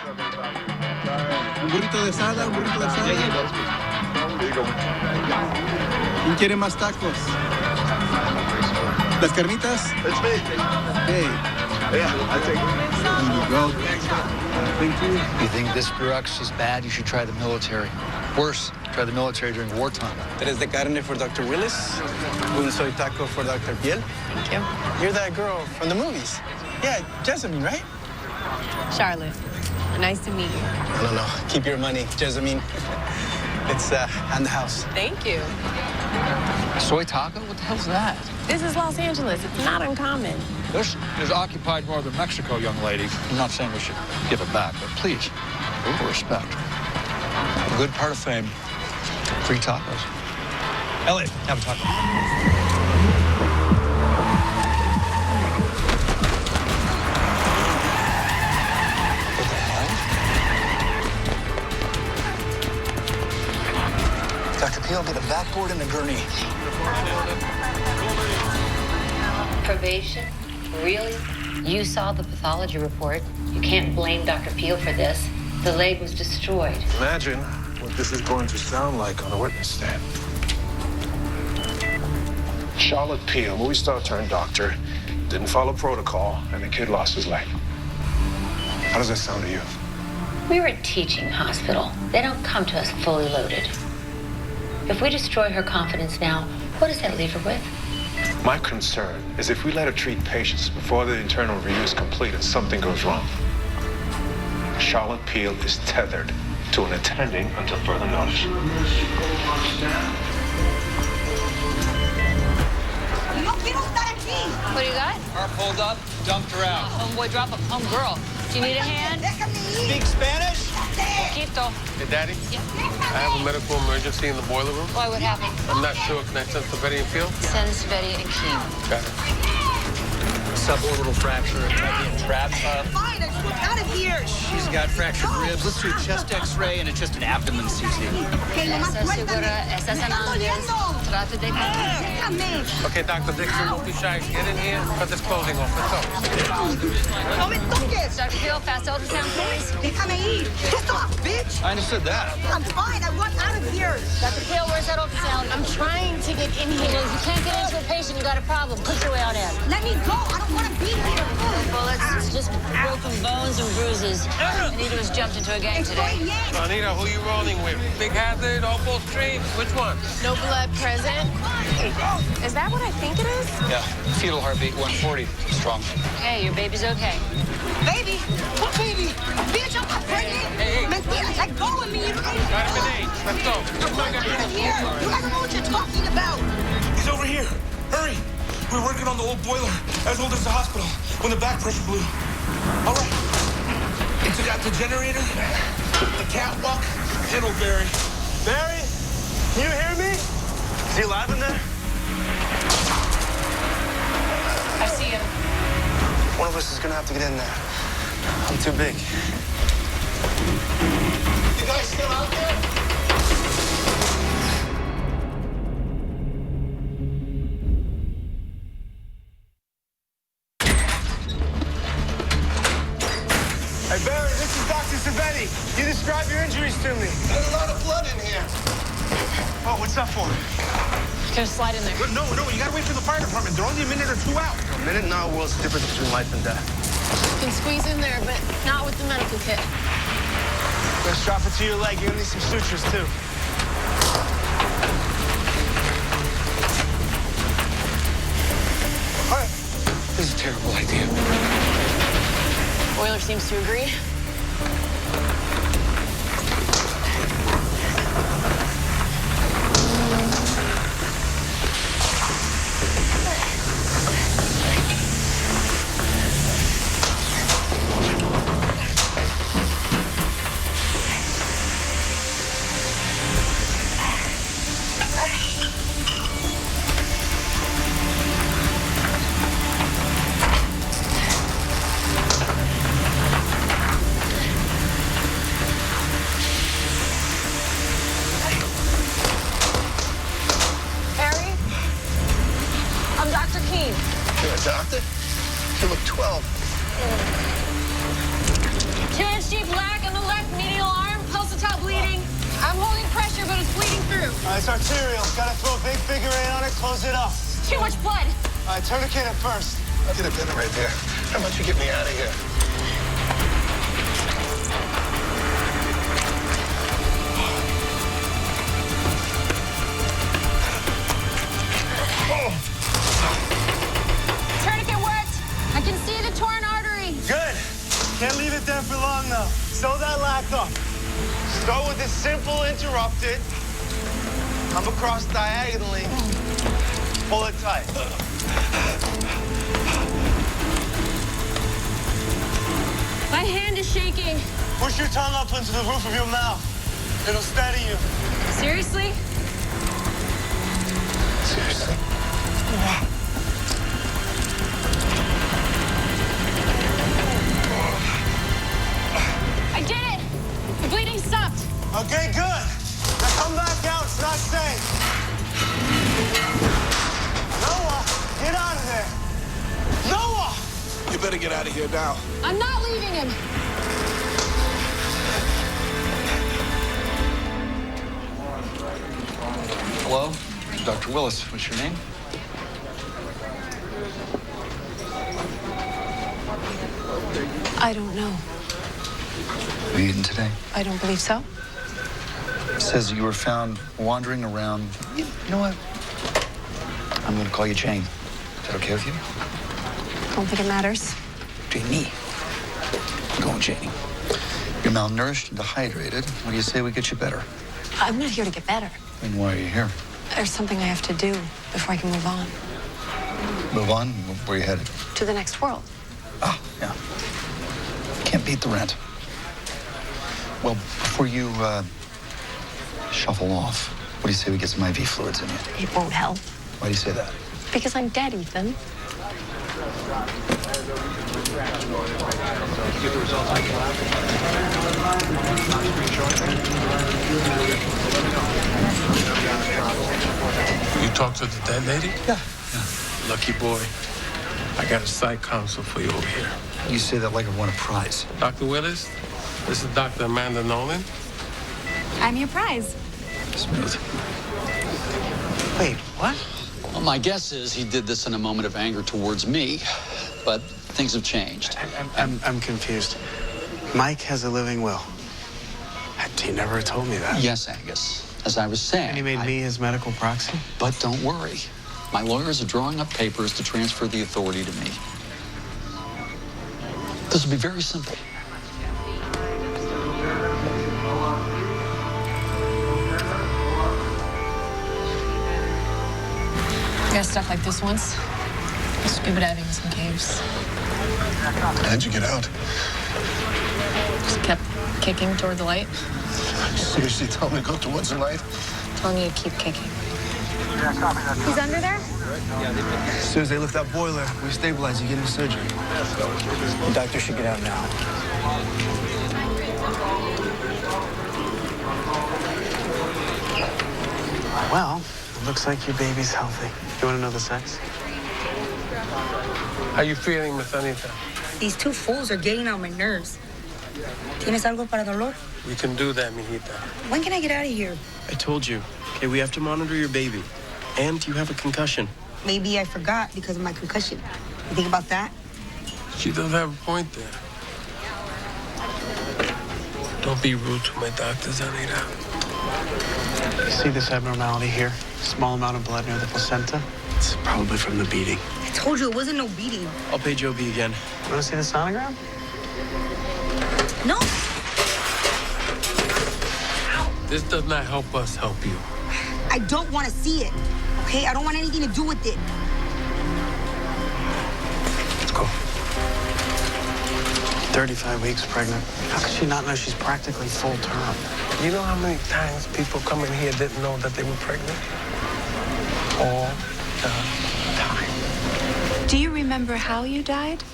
Un burrito de asada, un burrito de asada. ¿Quién quiere más tacos? ¿Las carnitas? It's me. Hey. Yeah, I take it. There you go. Thank you. You think this bureaucracy's bad? You should try the military. Worse, try the military during wartime. Tres de carne for Dr. Willis. Un soy taco for Dr. Piel. Thank you. You're that girl from the movies. Yeah, Jessamine, right? Charlotte. Nice to meet you. No. Keep your money, Jessamine. It's on the house. Thank you. Soy taco? What the hell's that? This is Los Angeles. It's not uncommon. This is occupied northern Mexico, young lady. I'm not saying we should give it back, but please, a little respect. A good part of fame, free tacos. Elliot, have a taco. Dr. Peel, get a backboard and a gurney. Probation? Really? You saw the pathology report. You can't blame Dr. Peel for this. The leg was destroyed. Imagine what this is going to sound like on a witness stand. Charlotte Peel, movie star turned doctor, didn't follow protocol, and the kid lost his leg. How does that sound to you? We're a teaching hospital. They don't come to us fully loaded. If we destroy her confidence now, what does that leave her with? My concern is if we let her treat patients before the internal review is complete and something goes wrong. Charlotte Peel is tethered to an attending until further notice. What do you got? Car pulled up, dumped her out. Homeboy, drop a girl. Do you need a hand? Speak Spanish? Poquito. Hey, Daddy? Yeah. I have a medical emergency in the boiler room. Why, what happened? I'm not sure. Can I send to Betty and Phil? Send Sveti and Keem. Got it. Suborbital fracture, it might be a trap. Fine, I just walked out of here. She's got fractured ribs. Let's do a chest x-ray and just an abdomen CT. Okay, nomás Estás suéltame. segura? Estás Me en está Andes. doliendo. Trata de Déjame. Okay, Dr. Dixon, don't be shy. Get in here. Cut this clothing off. Let's go. No me toques. Dr. Peel, fast ultrasound, please. Déjame ir. Get off, bitch. I understood that. I'm fine. I walked out of here. Dr. Peel, where's that ultrasound? I'm trying to get in here. If you can't get into a patient, you got a problem. Push your way out in. Let me go. I don't want to be here. Bullets, it's just broken bones and bruises. Anita was jumped into a gang today. Estoy bien. Anita, who you rolling with? Big Hazard, Opal Street? Which one? No blood present. Is that what I think it is? Yeah, fetal heartbeat 140, strong. Hey, your baby's okay. Baby. What baby? Bitch, I'm not pregnant. Hey. Mentira. Let go of me. Vitamin A. Let's go. I'm not out of here. You guys don't know what you're talking about. He's over here. Hurry. We're working on the old boiler as old as the hospital when the back pressure blew. All right. It took out the generator, the catwalk, and old Barry. Barry, can you hear me? Is he alive in there? I see him. One of us is gonna have to get in there. I'm too big. You guys still out there? Hey, Barry, this is Dr. Sveti. You describe your injuries to me. There's a lot of blood in here. Oh, what's that for? Gonna slide in there. No, you gotta wait for the fire department. They're only a minute or two out. A minute in our world's the difference between life and death. You can squeeze in there, but not with the medical kit. Let's drop it to your leg. You're gonna need some sutures, too. All right. This is a terrible idea. Boiler seems to agree. It's arterial. Gotta throw a big figure 8 on it, close it up. Too much blood. Tourniquet it first. I'll get a dinner right there. How about you get me out of here? Tourniquet worked. I can see the torn artery. Good. Can't leave it there for long, though. Sew that lac up. Start with a simple interrupted. Come across diagonally. Pull it tight. My hand is shaking. Push your tongue up into the roof of your mouth. It'll steady you. Seriously? Seriously? I did it. The bleeding stopped. Okay, good. Now come back out. It's not safe. Noah, get out of there. Noah! You better get out of here now. I'm not leaving him. Hello, Dr. Willis. What's your name? I don't know. Have you eaten today? I don't believe so. It says you were found wandering around. You know what? I'm going to call you Jane. Is that okay with you? I don't think it matters. Janie. I'm going Janie. You're malnourished and dehydrated. What do you say we get you better? I'm not here to get better. Then why are you here? There's something I have to do before I can move on. Move on? Where are you headed? To the next world. Ah, yeah. Can't beat the rent. Well, before you shuffle off, what do you say we get some IV fluids in you? It won't help. Why do you say that? Because I'm dead, Ethan. You talked to the dead lady? Yeah. Lucky boy. I got a psych counsel for you over here. You say that like I won a prize. Dr. Willis, this is Dr. Amanda Nolan. I'm your prize. Smooth. Wait, what? Well, my guess is he did this in a moment of anger towards me, but things have changed. I'm confused. Mike has a living will. He never told me that. Yes, Angus. As I was saying. And he made me his medical proxy? But don't worry. My lawyers are drawing up papers to transfer the authority to me. This will be very simple. I got stuff like this once. Scuba diving in some caves. How'd you get out? Just kept kicking toward the light. Seriously, tell me to go towards the light? Telling you to keep kicking. He's under there? As soon as they lift that boiler, we stabilize you, get into surgery. The doctor should get out now. Well, it looks like your baby's healthy. You want to know the sex? How you feeling, Miss Anita? These two fools are getting on my nerves. ¿Tienes algo para dolor? We can do that, mijita. When can I get out of here? I told you. Okay, we have to monitor your baby. And you have a concussion. Maybe I forgot because of my concussion. You think about that? She does have a point there. Don't be rude to my doctors, Anita. You see this abnormality here? Small amount of blood near the placenta? It's probably from the beating. I told you it wasn't no beating. I'll pay Joby again. Want to see the sonogram? No. This does not help us help you. I don't want to see it. Okay? I don't want anything to do with it. Let's go. 35 weeks pregnant. How could she not know she's practically full term? You know how many times people come in here didn't know that they were pregnant? All the time. Do you remember how you died?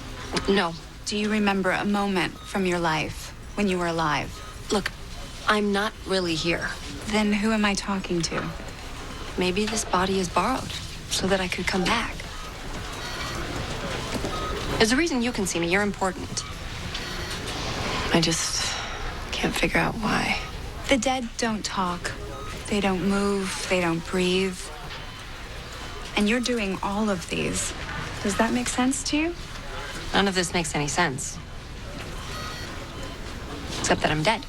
No. Do you remember a moment from your life when you were alive? Look, I'm not really here. Then who am I talking to? Maybe this body is borrowed so that I could come back. There's a reason you can see me. You're important. I just can't figure out why. The dead don't talk. They don't move, they don't breathe. And you're doing all of these. Does that make sense to you? None of this makes any sense. Except that I'm dead.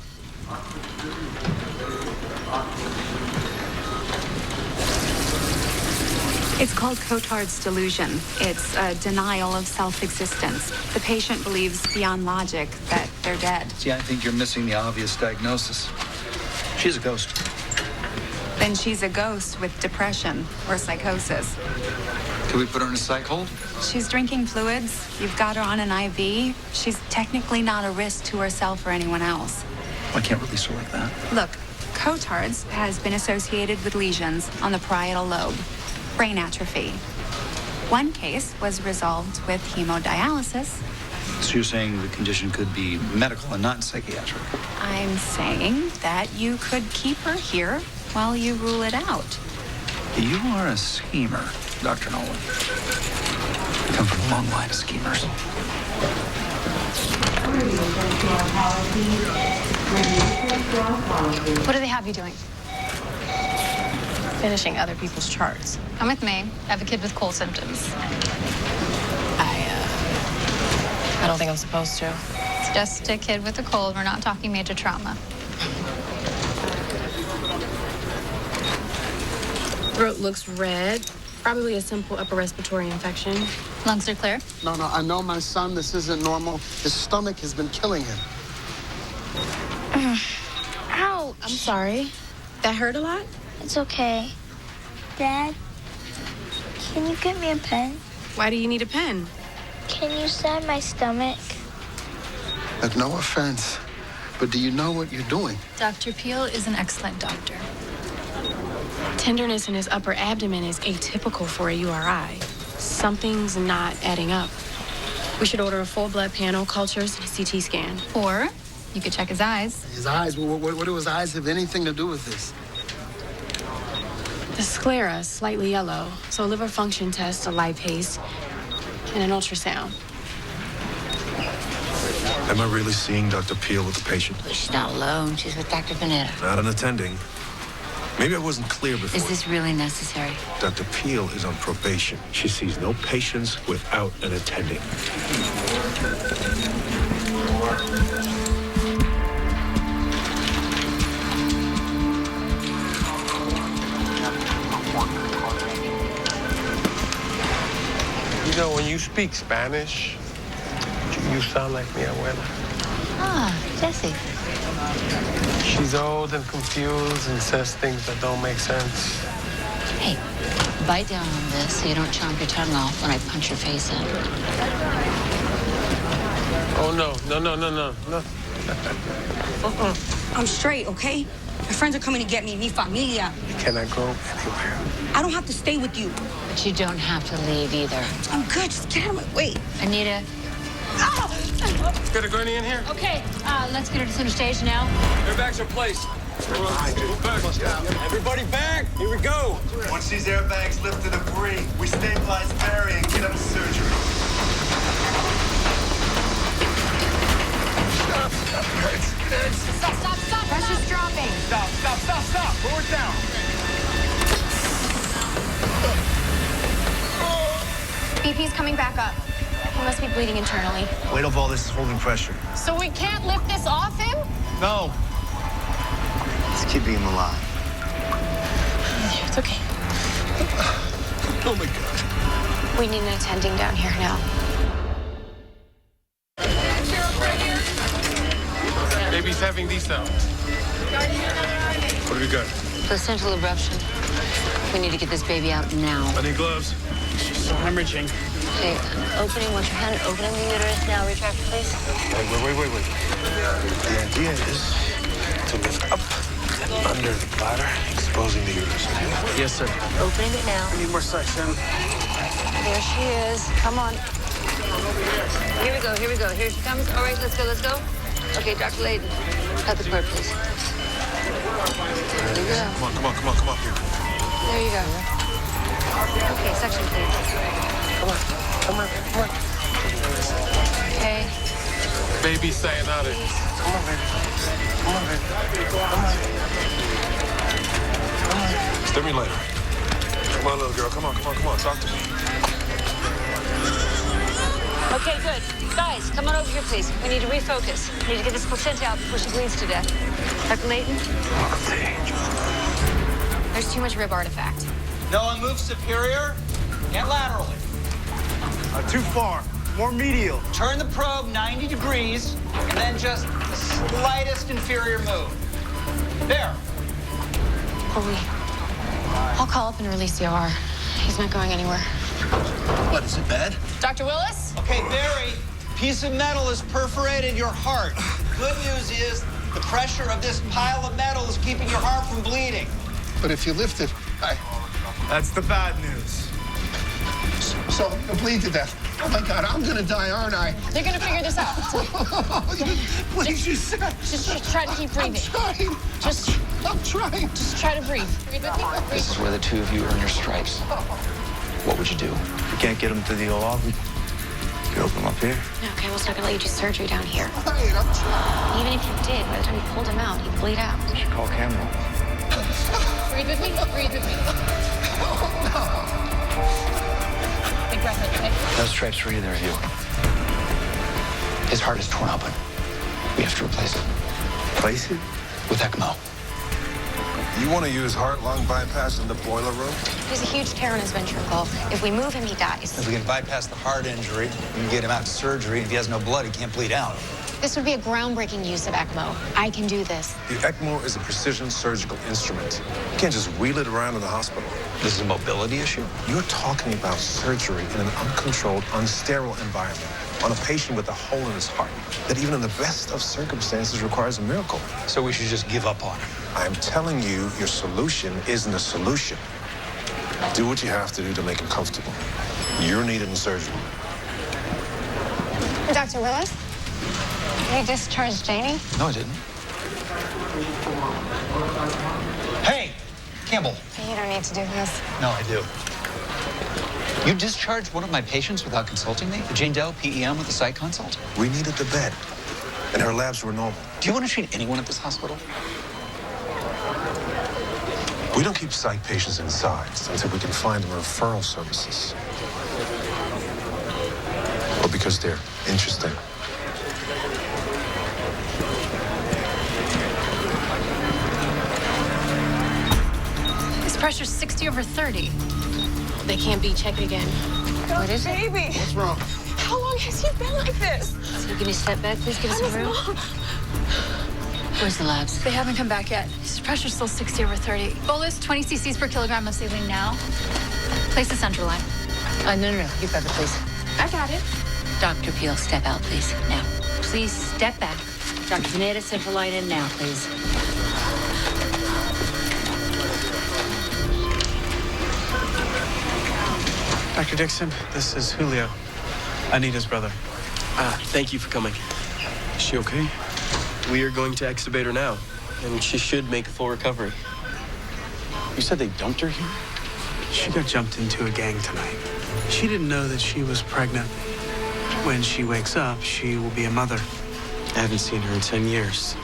It's called Cotard's delusion. It's a denial of self-existence. The patient believes beyond logic that they're dead. See, I think you're missing the obvious diagnosis. She's a ghost. Then she's a ghost with depression or psychosis. Could we put her in a psych hold? She's drinking fluids. You've got her on an IV. She's technically not a risk to herself or anyone else. I can't release her like that. Look, Cotard's has been associated with lesions on the parietal lobe, brain atrophy. One case was resolved with hemodialysis. So you're saying the condition could be medical and not psychiatric? I'm saying that you could keep her here while you rule it out. You are a schemer, Dr. Nolan. You come from a long line of schemers. What do they have you doing? Finishing other people's charts. Come with me. I have a kid with cold symptoms. I don't think I'm supposed to. It's just a kid with a cold. We're not talking major trauma. Throat looks red. Probably a simple upper respiratory infection. Lungs are clear. No, I know my son. This isn't normal. His stomach has been killing him. Ow! I'm sorry. That hurt a lot? It's okay. Dad, can you get me a pen? Why do you need a pen? Can you stab my stomach? Look, no offense, but do you know what you're doing? Dr. Peel is an excellent doctor. Tenderness in his upper abdomen is atypical for a URI. Something's not adding up. We should order a full blood panel, cultures, and a CT scan. Or you could check his eyes. His eyes? What do his eyes have anything to do with this? The sclera is slightly yellow, so a liver function test, a lipase, and an ultrasound. Am I really seeing Dr. Peel with the patient? She's not alone. She's with Dr. Panetta. Not an attending. Maybe I wasn't clear before. Is this really necessary? Dr. Peel is on probation. She sees no patients without an attending. You know, when you speak Spanish, you sound like mi abuela. Ah, Jessie. She's old and confused and says things that don't make sense. Hey, bite down on this so you don't chomp your tongue off when I punch your face in. Oh, no. I'm straight, okay? My friends are coming to get me. Mi familia. You cannot go anywhere. I don't have to stay with you. But you don't have to leave either. I'm good. Just get out of my way. Anita. Got a gurney in here? Okay, let's get her to center stage now. Their bags are placed. Everybody back. Here we go. Once these airbags lift to the debris, we stabilize Barry and get him to surgery. Stop. Pressure's dropping. Stop. Lower it down. BP's coming back up. He must be bleeding internally. Weight of all this is holding pressure. So we can't lift this off him? No. Let's keep him alive. It's okay. Oh, my God. We need an attending down here now. Baby's having these sounds. What do we got? Placental abruption. We need to get this baby out now. I need gloves. She's so hemorrhaging. Okay, opening, watch your hand, opening the uterus now. Retract, please. Wait. The idea is to lift up and under the bladder, exposing the uterus. Yes, sir. Opening it now. I need more suction. There she is. Come on. Here we go. Here she comes. All right, let's go. Okay, Dr. Layden. Cut the cord, please. There you go. Come on. There you go. Okay, suction, please. Come on. Okay. Baby sayonara. Come on, baby. Stimulator. Come on, little girl. Come on. Talk to me. Okay, good. Guys, come on over here, please. We need to refocus. We need to get this placenta out before she bleeds to death. Dr. Layton? There's too much rib artifact. Noah, move superior and laterally. Too far. More medial. Turn the probe 90 degrees, and then just the slightest inferior move. There. Holy. I'll call up and release the OR. He's not going anywhere. What, is it bad? Dr. Willis? Okay, Barry, piece of metal has perforated your heart. Good news is the pressure of this pile of metal is keeping your heart from bleeding. But if you lift it, That's the bad news. So you'll bleed to death. Oh my God, I'm gonna die, aren't I? They're gonna figure this out. Please, just try to keep breathing. I'm trying. Just try to breathe. Breathe with me. This is where the two of you earn your stripes. What would you do? We can't get him to the OR. We can open him up here. Okay, well, it's not gonna let you do surgery down here. Fine, I'm trying. Even if you did, by the time you pulled him out, he'd bleed out. We should call Cameron. Breathe with me. Breathe with me. Big breath, okay? No stripes for either of you. His heart is torn open. We have to replace it. Replace it? With ECMO. You want to use heart-lung bypass in the boiler room? There's a huge tear in his ventricle. If we move him, he dies. If we can bypass the heart injury, we can get him out to surgery. If he has no blood, he can't bleed out. This would be a groundbreaking use of ECMO. I can do this. The ECMO is a precision surgical instrument. You can't just wheel it around in the hospital. This is a mobility issue? You're talking about surgery in an uncontrolled, unsterile environment on a patient with a hole in his heart that even in the best of circumstances requires a miracle. So we should just give up on him. I'm telling you, your solution isn't a solution. Do what you have to do to make him comfortable. You're needed in surgery. Dr. Willis? You discharged Janie? No, I didn't. Hey, Campbell. You don't need to do this. No, I do. You discharged one of my patients without consulting me? Jane Doe, PEM with a psych consult? We needed the bed, and her labs were normal. Do you want to treat anyone at this hospital? We don't keep psych patients inside until we can find them referral services. Or because they're interesting. His pressure's 60/30. They can't be. Check it again. What is it? Baby! What's wrong? How long has he been like this? So can you step back, please? Give us some room. Where's the labs? They haven't come back yet. His pressure's still 60/30. Bolus, 20 cc's per kilogram of saline now. Place the central line. No. You grab it, please. I got it. Dr. Peel, step out, please. Now. Please step back. Dr. Zanetta, central line in now, please. Dr. Dixon, this is Julio. Anita's brother. Thank you for coming. Is she okay? We are going to extubate her now, and she should make a full recovery. You said they dumped her here? She got jumped into a gang tonight. She didn't know that she was pregnant. When she wakes up, she will be a mother. I haven't seen her in 10 years.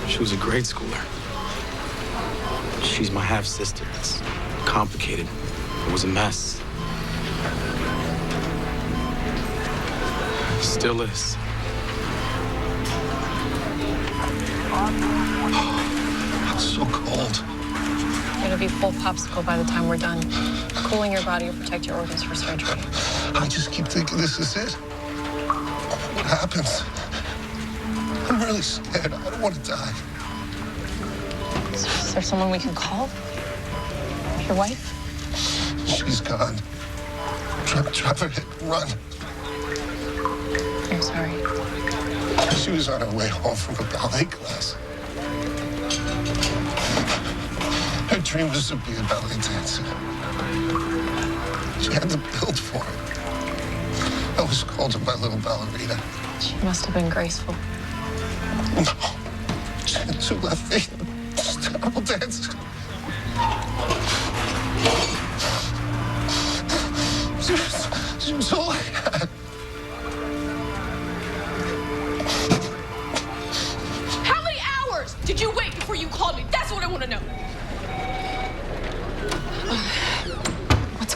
She was a grade schooler. She's my half-sister. It's complicated. It was a mess. Still is. It's so cold. It'll be full popsicle by the time we're done. Cooling your body will protect your organs for surgery. I just keep thinking this is it. What happens? I'm really scared. I don't want to die. Is there someone we can call? Your wife? She's gone. Trevor hit and run. I'm sorry. She was on her way home from a ballet class. Her dream was to be a ballet dancer. She had the build for it. I always called her my little ballerina. She must have been graceful. No. She had 2 left feet. She's a terrible dancer. She was all I had. How many hours did you wait before you called me? That's what I want to know.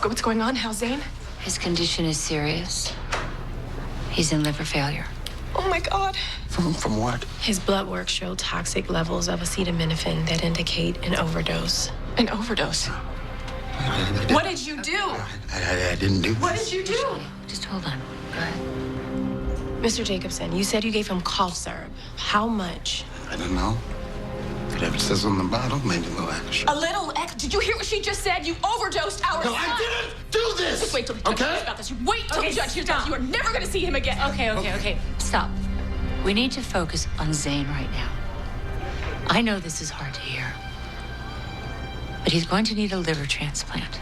What's going on? How's Zane? His condition is serious. He's in liver failure. Oh my God. From what? His blood work showed toxic levels of acetaminophen that indicate an overdose. An overdose? What did you do? I didn't do What did you do? Just hold on. Go ahead. Mr. Jacobson, you said you gave him cough syrup. How much? I don't know. Whatever it says on the bottle, maybe a little extra. A little extra. Did you hear what she just said? You overdosed our son. I didn't do this! Just wait till the judge hears about this. You wait till the judge hears about this. You are never going to see him again. Okay. Stop. We need to focus on Zane right now. I know this is hard to hear, but he's going to need a liver transplant.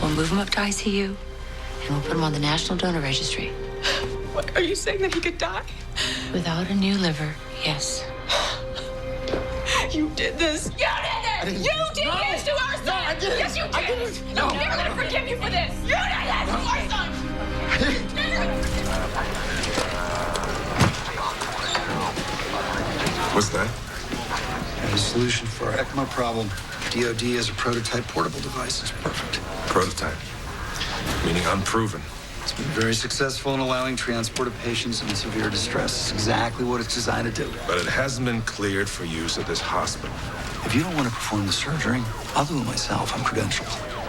We'll move him up to ICU, and we'll put him on the National Donor Registry. What, are you saying that he could die? Without a new liver, yes. You did this. You did this. You did this to our son. No, I didn't. Yes, you did. No, I'm never going to forgive you for this. You did this to our son. What's that? And the solution for our ECMO problem, DOD as a prototype portable device is perfect. Prototype. Meaning unproven. It's been very successful in allowing transport of patients in severe distress. It's exactly what it's designed to do. But it hasn't been cleared for use at this hospital. If you don't want to perform the surgery, I'll do it myself. I'm credentialed.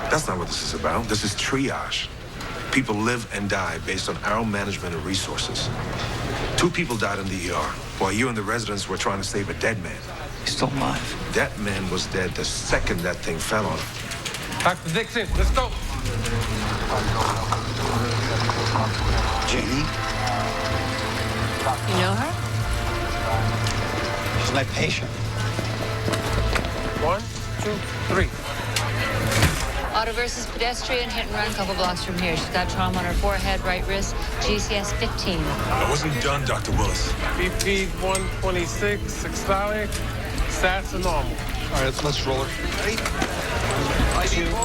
That's not what this is about. This is triage. People live and die based on our management of resources. 2 people died in the ER, while you and the residents were trying to save a dead man. He's still alive. That man was dead the second that thing fell on him. Dr. Dixon, let's go. Janie? You know her? She's my patient. 1, 2, 3. Auto versus pedestrian, hit and run, couple blocks from here. She's got trauma on her forehead, right wrist, GCS 15. I wasn't done, Dr. Willis. BP 126, systolic, stats are normal. All right, let's roll her. Ready? 2, 3.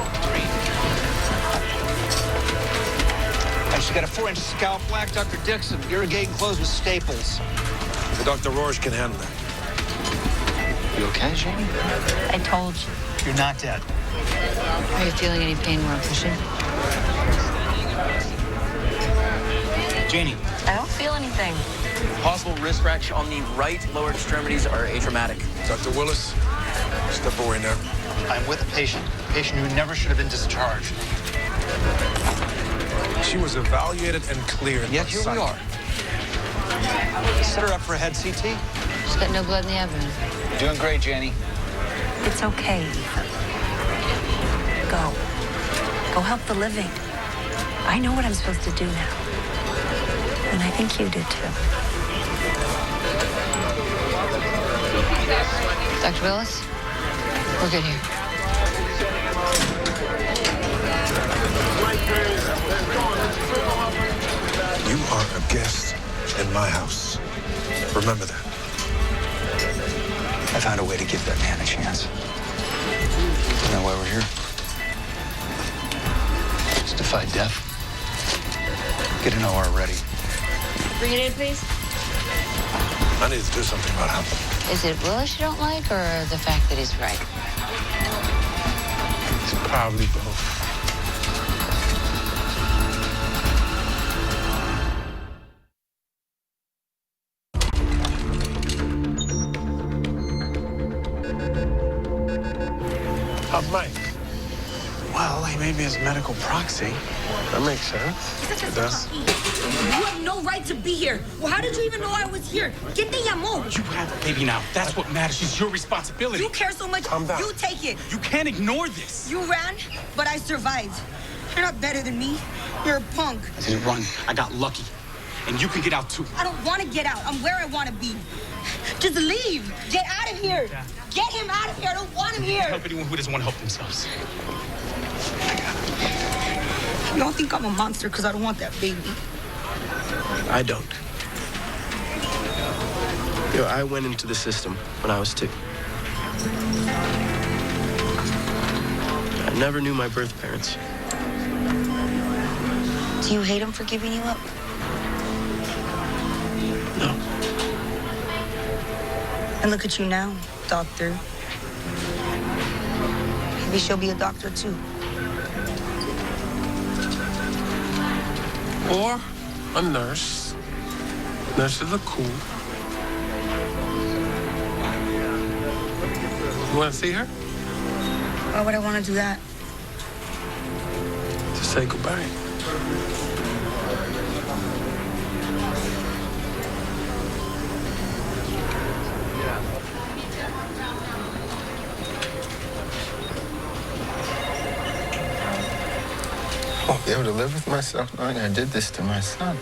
And she's got a 4-inch scalp black, Dr. Dixon. Irrigating closed with staples. Dr. Rohr's can handle that. You okay, Janie? I told you. You're not dead. Are you feeling any pain where I'm pushing? Janie. I don't feel anything. Possible wrist fracture on the right lower extremities are atraumatic. Dr. Willis, step away now. I'm with a patient who never should have been discharged. She was evaluated and cleared. Yet here we are. Set her up for a head CT. She's got no blood in the abdomen. You're doing great, Janie. It's okay. Go. Go help the living. I know what I'm supposed to do now. And I think you do too. Dr. Willis, we're good here. You are a guest in my house. Remember that. I found a way to give that man a chance. You know why we're here? Just to fight death. Get an OR ready. Bring it in, please. I need to do something about him. Is it Willis you don't like, or the fact that he's right? It's probably both. How's Mike? Well, he made me his medical proxy. That makes sense. It does. You have no right to be here. Well, how did you even know I was here? ¿Quién te llamó? You have a baby now. That's what matters. It's your responsibility. You care so much. Calm down. You take it. You can't ignore this. You ran, but I survived. You're not better than me. You're a punk. I didn't run. I got lucky. And you can get out too. I don't want to get out. I'm where I want to be. Just leave. Get out of here. Yeah. Get him out of here. I don't want him here. Help anyone who doesn't want to help themselves. You don't think I'm a monster because I don't want that baby. I don't. You know, I went into the system when I was 2. I never knew my birth parents. Do you hate him for giving you up? No. And look at you now, doctor. Maybe she'll be a doctor too. Or a nurse. Nurses are cool. You want to see her? Why would I want to do that? To say goodbye. I won't be able to live with myself knowing I did this to my son.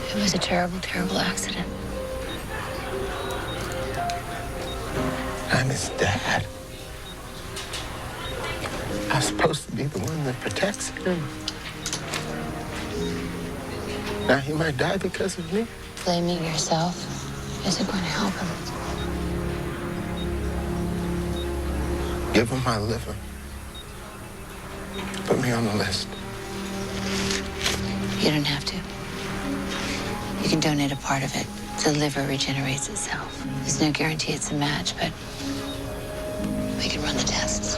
It was a terrible, terrible accident. I'm his dad. I'm supposed to be the one that protects him. Now he might die because of me. Blaming yourself isn't going to help him. Give him my liver. Put me on the list. You don't have to. You can donate a part of it. The liver regenerates itself. There's no guarantee it's a match, but we can run the tests.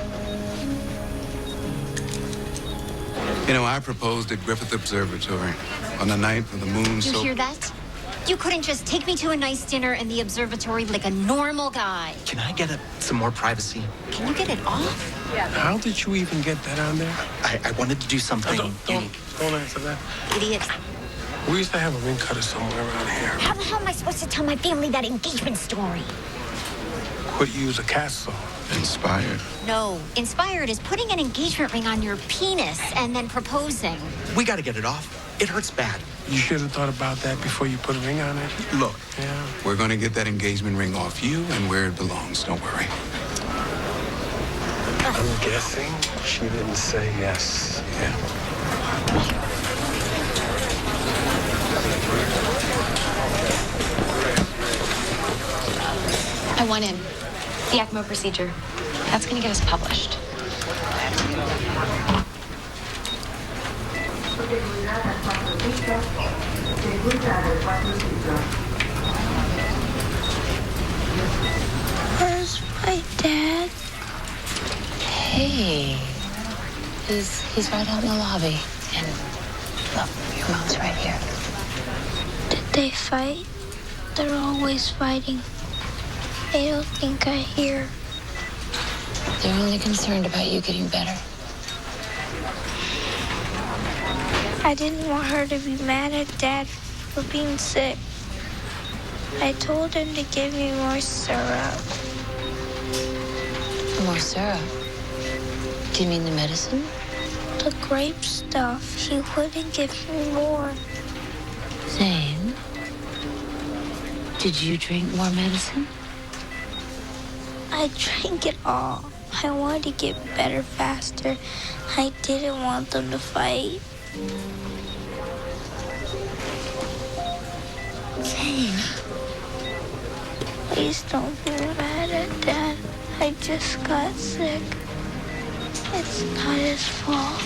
You know, I proposed at Griffith Observatory on the night of the moon. Did you hear that? You couldn't just take me to a nice dinner in the observatory like a normal guy. Can I get some more privacy? Can you get it off? How did you even get that on there? I wanted to do something. Don't answer that. Idiot. We used to have a ring cutter somewhere around here. How the hell am I supposed to tell my family that engagement story? Quit use a castle. Inspired. No, inspired is putting an engagement ring on your penis and then proposing. We gotta get it off. It hurts bad. You should have thought about that before you put a ring on it. Look, Yeah. we're going to get that engagement ring off you and where it belongs. Don't worry. I'm guessing she didn't say yes. Yeah. I want in. The ECMO procedure. That's going to get us published. Where's my dad? Hey, he's right out in the lobby. And look, your mom's right here. Did they fight? They're always fighting. They don't think I hear. They're only concerned about you getting better. I didn't want her to be mad at Dad for being sick. I told him to give me more syrup. More syrup? Do you mean the medicine? The grape stuff. He wouldn't give me more. Zane, did you drink more medicine? I drank it all. I wanted to get better faster. I didn't want them to fight. Zane. Please don't be mad at Dad. I just got sick. It's not his fault.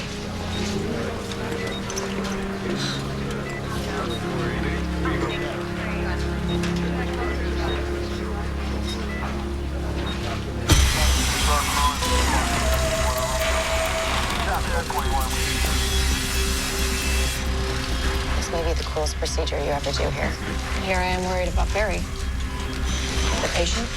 This may be the coolest procedure you ever do here. Here I am worried about Barry. The patient?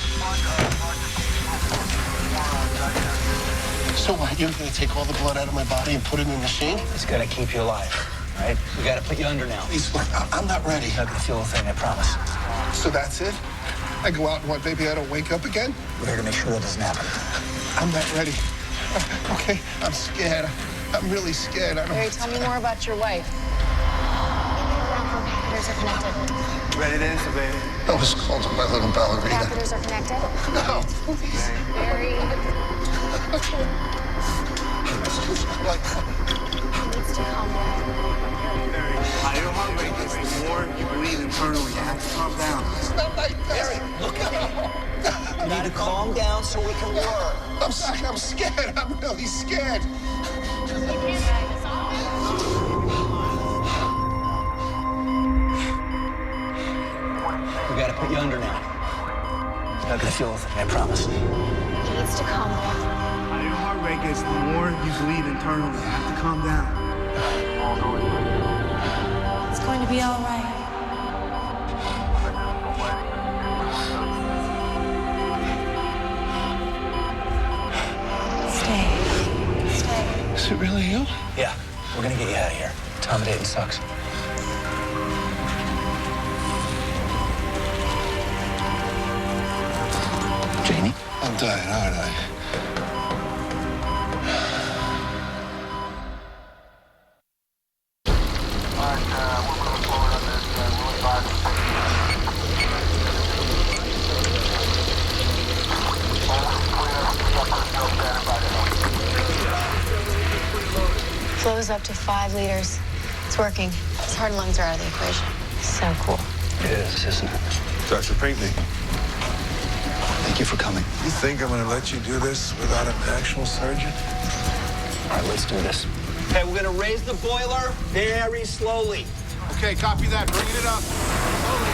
So what, you're gonna take all the blood out of my body and put it in the machine? It's gonna keep you alive, right? We gotta put you under now. Please, look, I'm not ready. You're not gonna feel a thing, I promise. So that's it? I go out and what, maybe I don't wake up again? We're here to make sure that doesn't happen. I'm not ready. Okay, I'm scared. I'm really scared. I don't... Barry, tell me more about your wife. Catheters are connected. Ready to answer, baby? I was called to my little ballerina. Catheters are connected. No. Barry. Like... Needs to calm down. Your heart rate is more, you breathe internally. You have to calm down. It's not like that. Look at me. You need to calm down so we can work. I'm sorry, I'm scared. I'm really scared. We gotta put you under now. Not gonna feel a thing, I promise. He needs to calm down. The higher your heart rate gets, the more you bleed internally. You have to calm down. It's going to be all right. Stay. Is it really you? Yeah, we're gonna get you out of here. Intimidating sucks. Janie? I'm dying, aren't I? Flow's up to 5 liters. It's working. His heart and lungs are out of the equation. So cool. It is, isn't it? Dr. Pinckney. Thank you for coming. You think I'm gonna let you do this without an actual surgeon? All right, let's do this. Okay, we're gonna raise the boiler very slowly. Okay, copy that. Bringing it up. Slowly.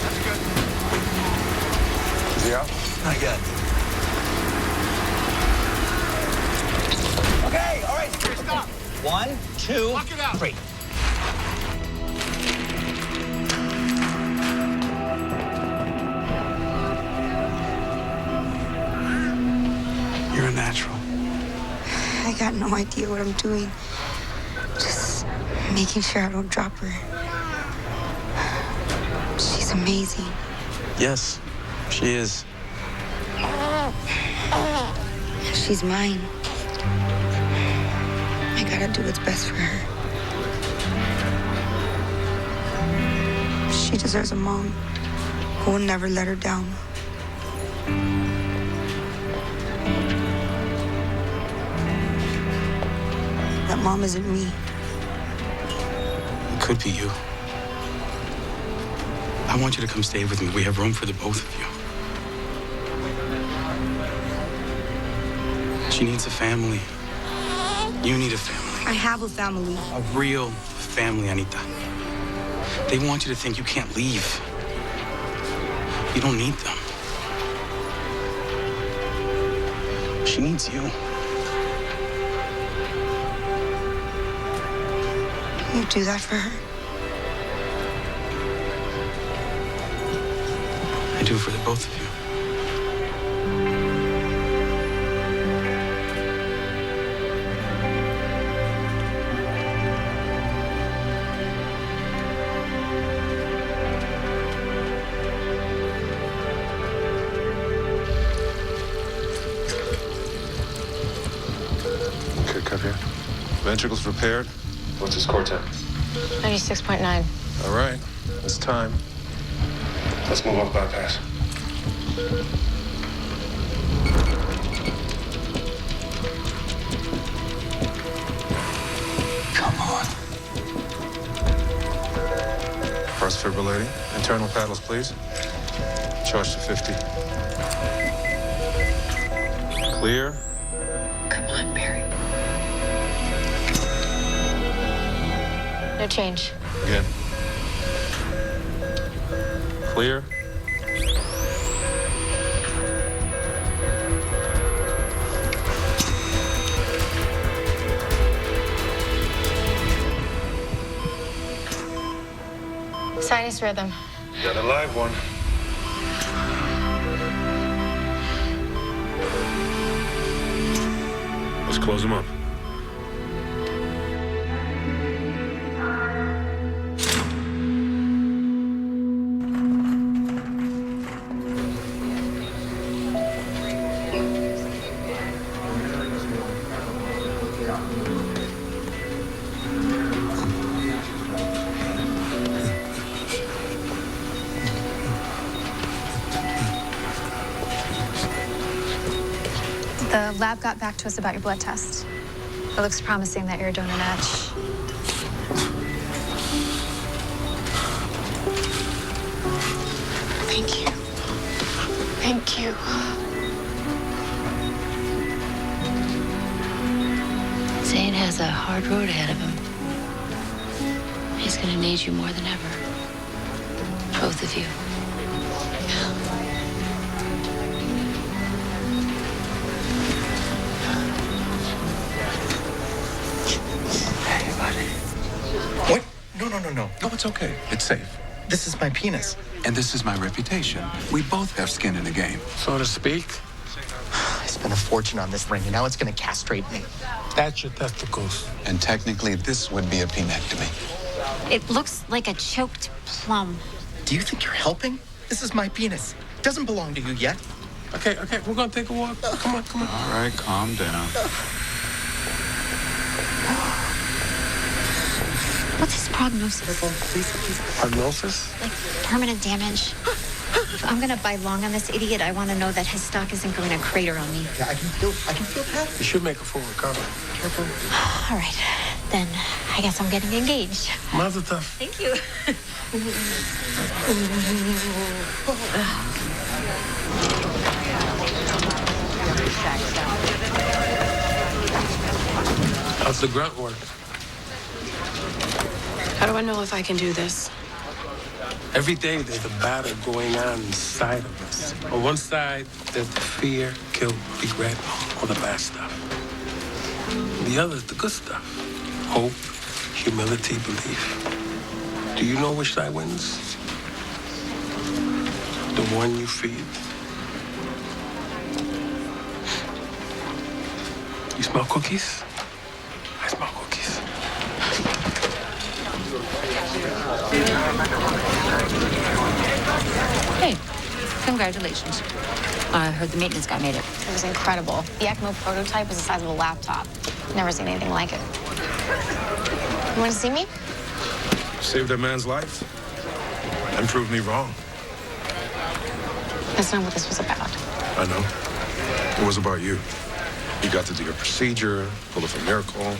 That's good. Is he out? Not yet. Okay, all right, stop. 1, 2, Lock it out. 3. You're a natural. I got no idea what I'm doing. Just making sure I don't drop her. She's amazing. Yes, she is. She's mine. I gotta do what's best for her. She deserves a mom who will never let her down. That mom isn't me. It could be you. I want you to come stay with me. We have room for the both of you. She needs a family. You need a family. I have a family. A real family, Anita. They want you to think you can't leave. You don't need them. She needs you. You do that for her? I do it for the both of you. Okay, cut here. Ventricles repaired. What's his core temp? 96.9. All right, it's time. Let's move off bypass. Come on. Cross fibrillating. Internal paddles, please. Charge to 50. Clear. Come on, Barry. No change. Again. Clear. Sinus rhythm. Got a live one. Let's close him up. The lab got back to us about your blood test. It looks promising that you're a donor match. Thank you. Thank you. Zane has a hard road ahead of him. He's gonna need you more than ever. Both of you. God. What? No. No, it's okay. It's safe. This is my penis. And this is my reputation. We both have skin in the game. So to speak. I spent a fortune on this ring, and now it's gonna castrate me. That's your testicles. And technically, this would be a penectomy. It looks like a choked plum. Do you think you're helping? This is my penis. It doesn't belong to you yet. Okay, we're gonna take a walk. Come on. All right, calm down. What's his prognosis? Prognosis? Like permanent damage. If I'm gonna buy long on this idiot, I want to know that his stock isn't going to crater on me. Yeah, I can feel that. You should make a full recovery. Careful. All right, then I guess I'm getting engaged. Mazel tov. Thank you. How's the grunt work? How do I know if I can do this? Every day there's a battle going on inside of us. On one side, there's the fear, guilt, regret, all the bad stuff. The other is the good stuff. Hope, humility, belief. Do you know which side wins? The one you feed. You smell cookies? I smell cookies. Hey, congratulations. I heard the maintenance guy made it. It was incredible. The ECMO prototype was the size of a laptop. Never seen anything like it. You want to see me? Saved a man's life and proved me wrong. That's not what this was about. I know. It was about you. You got to do your procedure, pull off a miracle.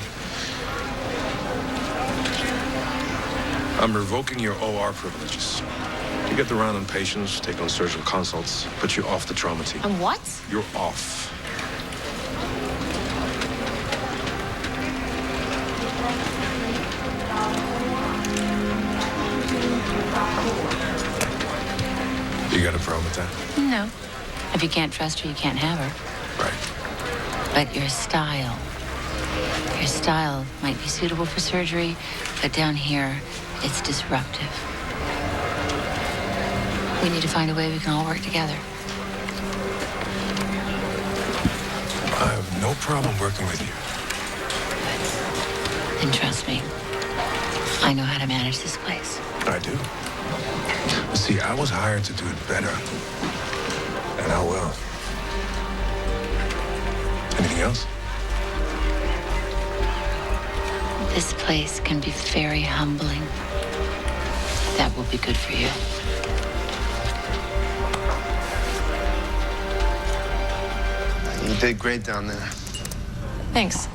I'm revoking your OR privileges. You get the round on patients, take on surgical consults, put you off the trauma team. And what? You're off. You got a problem with that? No. If you can't trust her, you can't have her. Right. But your style might be suitable for surgery, but down here, it's disruptive. We need to find a way we can all work together. I have no problem working with you. And trust me, I know how to manage this place. I do. But see, I was hired to do it better. And I will. Anything else? This place can be very humbling. That will be good for you. You did great down there. Thanks.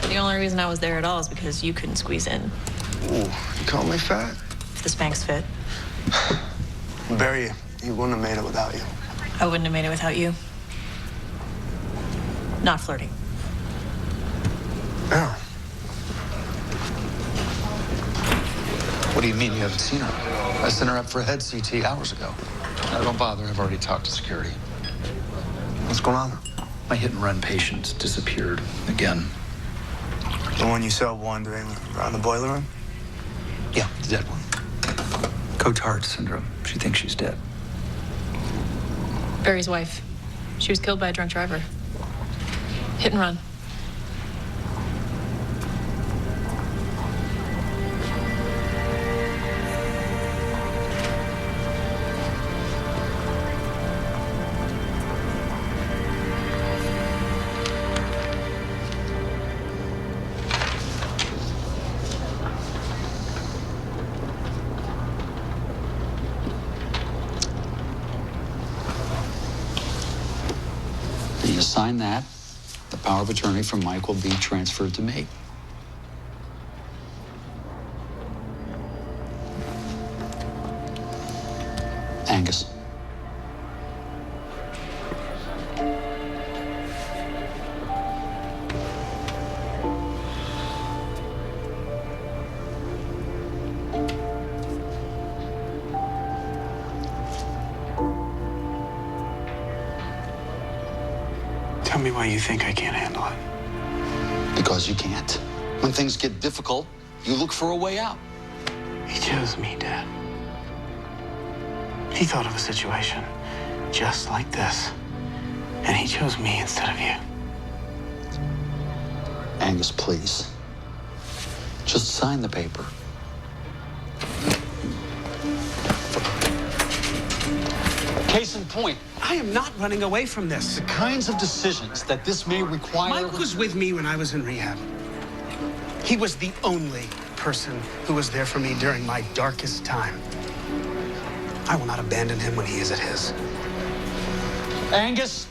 The only reason I was there at all is because you couldn't squeeze in. Ooh, you call me fat? If the Spanx fit. Barry, he wouldn't have made it without you. I wouldn't have made it without you. Not flirting. Yeah. What do you mean you haven't seen her? I sent her up for a head CT hours ago. No, don't bother. I've already talked to security. What's going on? My hit-and-run patient disappeared again. The one you saw wandering around the boiler room? Yeah, the dead one. Cotard syndrome. She thinks she's dead. Barry's wife. She was killed by a drunk driver. Hit and run. You sign that, the power of attorney from Mike will be transferred to me. Angus. Tell me why you think I can't handle it. Because you can't. When things get difficult, you look for a way out. He chose me, Dad. He thought of a situation just like this, and he chose me instead of you. Angus, please. Just sign the paper. Case in point. I am not running away from this. The kinds of decisions that this may require... Mike was with me when I was in rehab. He was the only person who was there for me during my darkest time. I will not abandon him when he is at his. Angus!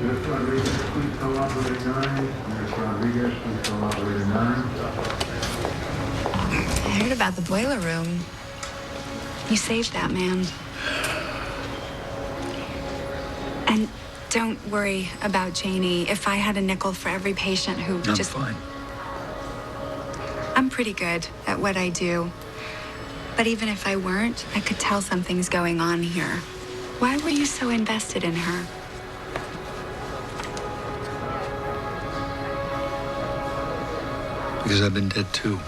Miss Rodriguez, please call operator 9. Miss Rodriguez, please call operator 9. I heard about the boiler room. You saved that man. And don't worry about Janie. If I had a nickel for every patient who I'm fine. I'm pretty good at what I do. But even if I weren't, I could tell something's going on here. Why were you so invested in her? Because I've been dead too.